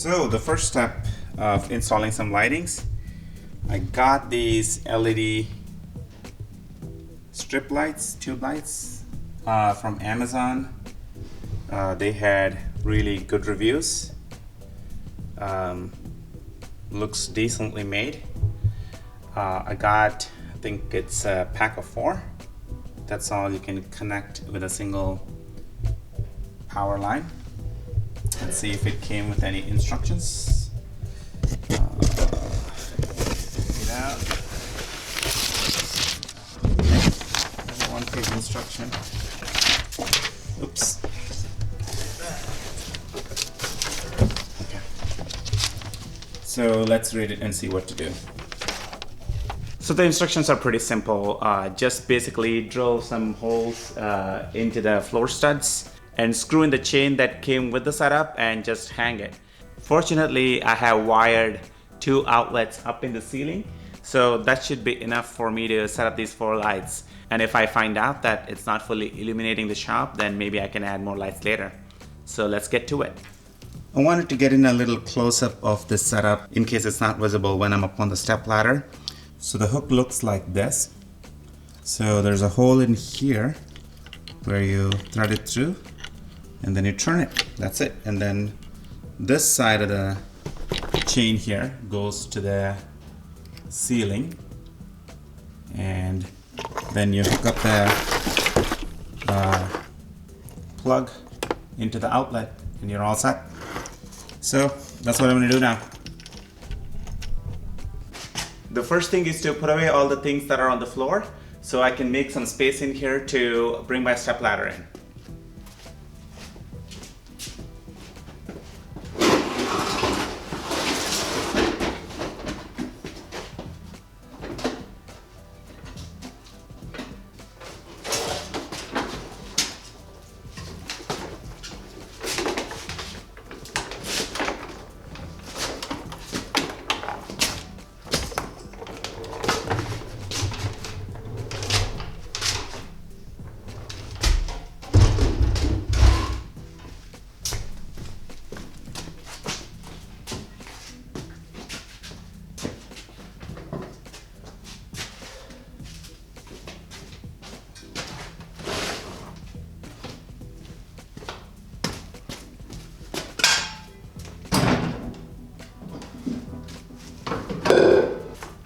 So the first step of installing some lightings, I got these LED strip lights, tube lights from Amazon. They had really good reviews. Looks decently made. I think it's a pack of 4. That's all you can connect with a single power line. Let's see if it came with any instructions. Take it out. There's a one-page instruction. Oops. Okay. So let's read it and see what to do. So the instructions are pretty simple. Just basically drill some holes into the floor studs and screw in the chain that came with the setup and just hang it. Fortunately, I have wired 2 outlets up in the ceiling, so that should be enough for me to set up these 4 lights. And if I find out that it's not fully illuminating the shop, then maybe I can add more lights later. So let's get to it. I wanted to get in a little close-up of this setup in case it's not visible when I'm up on the step ladder. So the hook looks like this. So there's a hole in here where you thread it through and then you turn it. That's it. And then this side of the chain here goes to the ceiling, and then you hook up the plug into the outlet and you're all set. So that's what I'm going to do now. The first thing is to put away all the things that are on the floor so I can make some space in here to bring my step ladder in.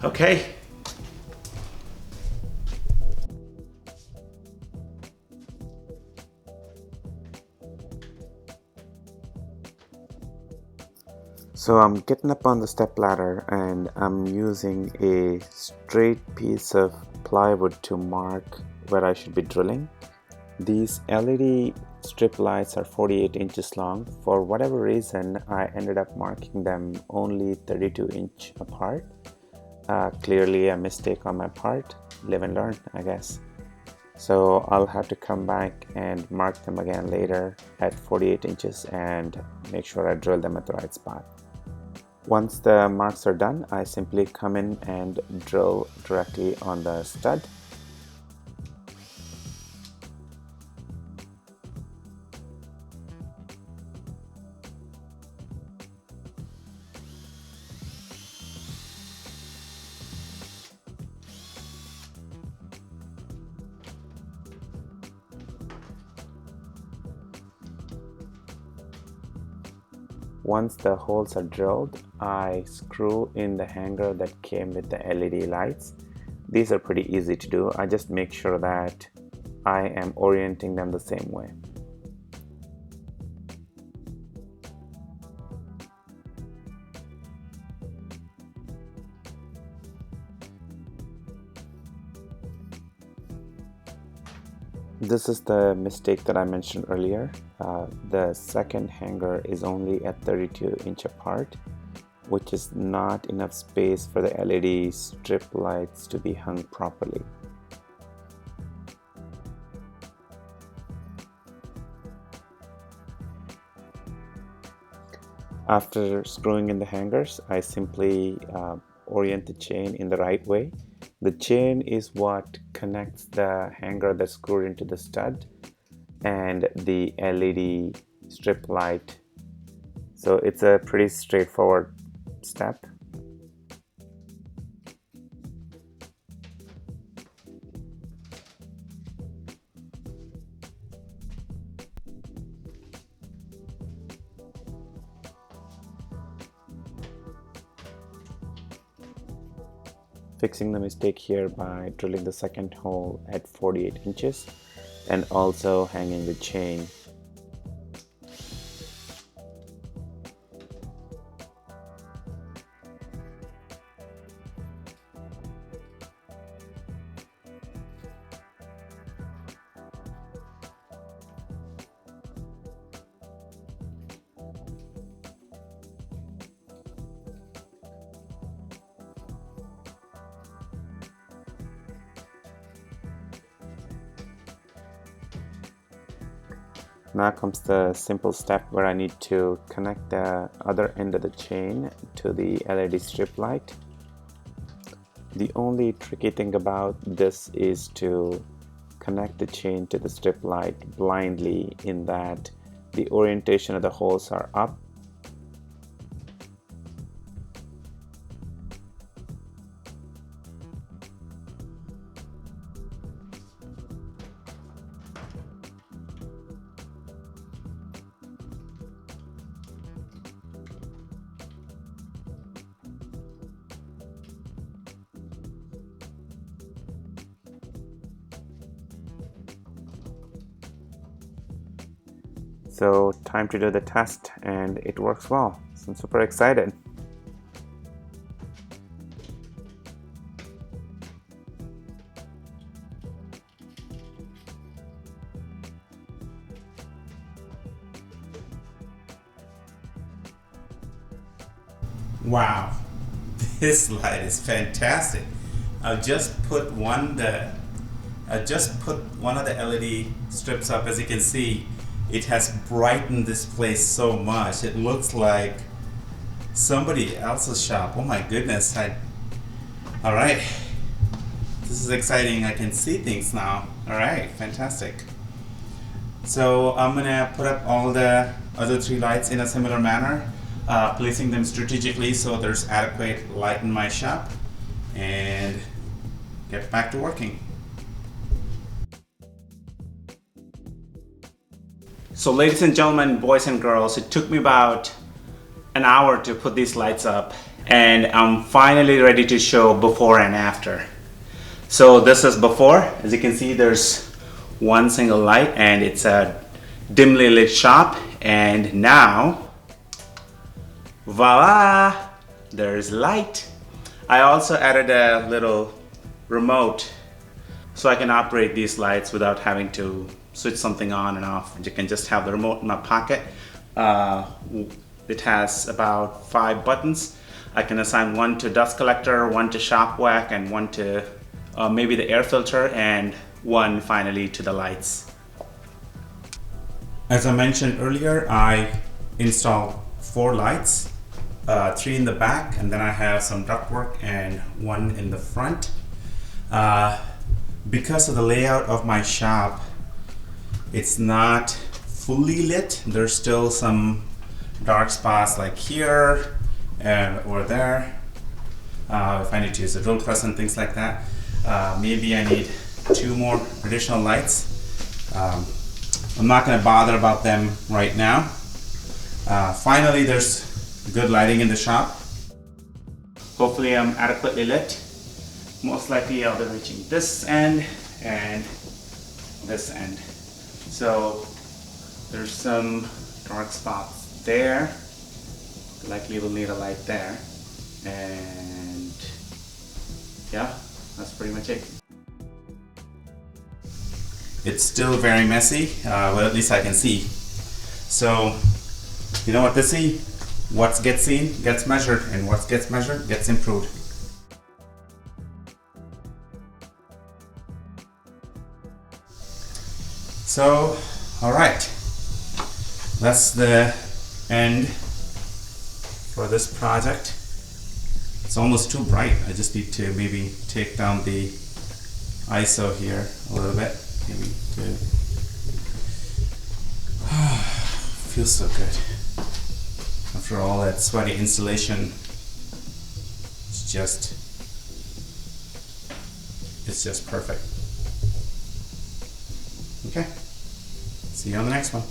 Okay. So I'm getting up on the step ladder and I'm using a straight piece of plywood to mark where I should be drilling. These LED strip lights are 48 inches long. For whatever reason, I ended up marking them only 32 inch apart. Clearly a mistake on my part. Live and learn, I guess. So I'll have to come back and mark them again later at 48 inches and make sure I drill them at the right spot. Once the marks are done, I simply come in and drill directly on the stud. Once the holes are drilled, I screw in the hanger that came with the LED lights. These are pretty easy to do. I just make sure that I am orienting them the same way. This is the mistake that I mentioned earlier. The second hanger is only at 32 inch apart, which is not enough space for the LED strip lights to be hung properly. After screwing in the hangers, I simply orient the chain in the right way. The chain is what connects the hanger that's screwed into the stud and the LED strip light So it's a pretty straightforward step. Fixing the mistake here by drilling the second hole at 48 inches and also hanging the chain. Now comes the simple step where I need to connect the other end of the chain to the LED strip light. The only tricky thing about this is to connect the chain to the strip light blindly, in that the orientation of the holes are up. So time to do the test, and it works well. So I'm super excited. Wow, this light is fantastic. I've just put one of the LED strips up. As you can see, it has brightened this place so much. It looks like somebody else's shop. Oh my goodness. All right, this is exciting. I can see things now. All right, fantastic. So I'm gonna put up all the other three lights in a similar manner, placing them strategically so there's adequate light in my shop, and get back to working. So ladies and gentlemen, boys and girls, it took me about an hour to put these lights up, and I'm finally ready to show before and after. So this is before. As you can see, there's one single light and it's a dimly lit shop, and now voila, there's light. I also added a little remote so I can operate these lights without having to switch something on and off. You can just have the remote in my pocket. It has about 5 buttons. I can assign one to dust collector, one to shop vac, and one to maybe the air filter, and one finally to the lights. As I mentioned earlier, I installed 4 lights, 3 in the back, and then I have some ductwork and 1 in the front. Because of the layout of my shop, it's not fully lit. There's still some dark spots like here and over there. If I need to use a drill press and things like that, maybe I need 2 more additional lights. I'm not going to bother about them right now. Finally, there's good lighting in the shop. Hopefully I'm adequately lit. Most likely I'll be reaching this end and this end. So there's some dark spots there. Likely we'll need a light there. And yeah, that's pretty much it. It's still very messy, but at least I can see. So, you know what to see? What gets seen gets measured, and what gets measured gets improved. So, all right, that's the end for this project. It's almost too bright. I just need to maybe take down the ISO here a little bit. Maybe to feels so good. After all that sweaty installation, it's just perfect. Okay, see you on the next one.